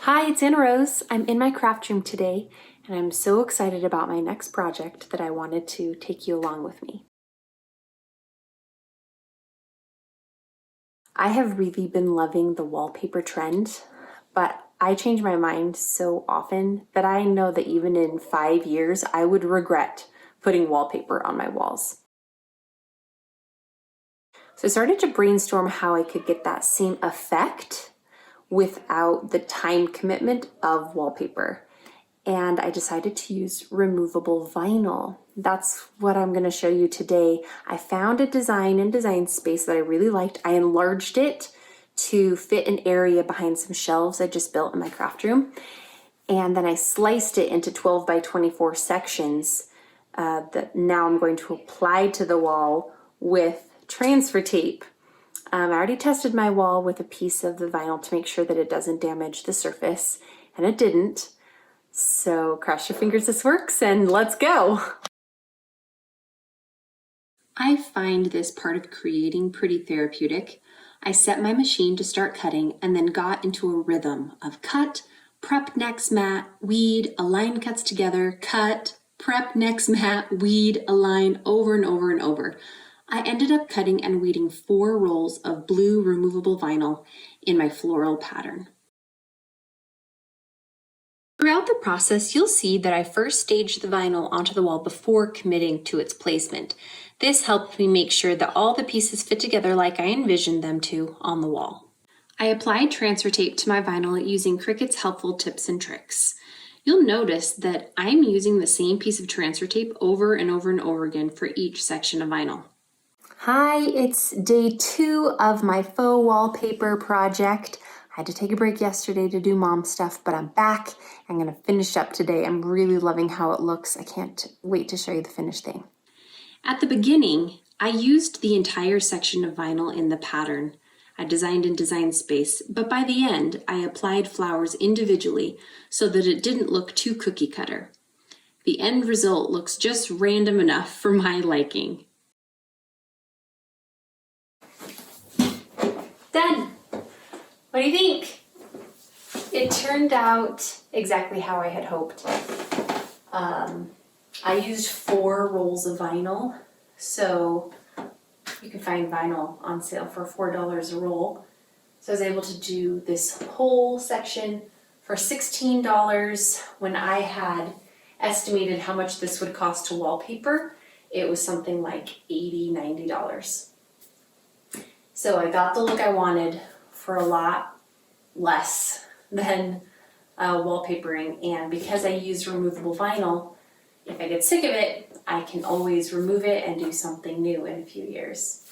Hi, it's Anna Rose. I'm in my craft room today, and I'm so excited about my next project that I wanted to take you along with me. I have really been loving the wallpaper trend, but I change my mind so often that I know that even in 5 years, I would regret putting wallpaper on my walls. So I started to brainstorm how I could get that same effect without the time commitment of wallpaper. And I decided to use removable vinyl. That's what I'm going to show you today. I found a design in Design Space that I really liked. I enlarged it to fit an area behind some shelves I just built in my craft room. And then I sliced it into 12 by 24 sections that now I'm going to apply to the wall with transfer tape. I already tested my wall with a piece of the vinyl to make sure that it doesn't damage the surface, and it didn't. So cross your fingers this works and let's go. I find this part of creating pretty therapeutic. I set my machine to start cutting and then got into a rhythm of cut, prep next mat, weed, align cuts together, cut, prep next mat, weed, align over and over and over. I ended up cutting and weeding 4 rolls of blue removable vinyl in my floral pattern. Throughout the process, you'll see that I first staged the vinyl onto the wall before committing to its placement. This helped me make sure that all the pieces fit together like I envisioned them to on the wall. I applied transfer tape to my vinyl using Cricut's helpful tips and tricks. You'll notice that I'm using the same piece of transfer tape over and over and over again for each section of vinyl. Hi, it's day 2 of my faux wallpaper project. I had to take a break yesterday to do mom stuff, but I'm back. I'm gonna finish up today. I'm really loving how it looks. I can't wait to show you the finished thing. At the beginning, I used the entire section of vinyl in the pattern I designed in Design Space, but by the end, I applied flowers individually so that it didn't look too cookie cutter. The end result looks just random enough for my liking. Done! What do you think? It turned out exactly how I had hoped. I used 4 rolls of vinyl, so you can find vinyl on sale for $4 a roll. So I was able to do this whole section for $16. When I had estimated how much this would cost to wallpaper, it was something like $80, $90. So I got the look I wanted for a lot less than wallpapering, and because I use removable vinyl, if I get sick of it, I can always remove it and do something new in a few years.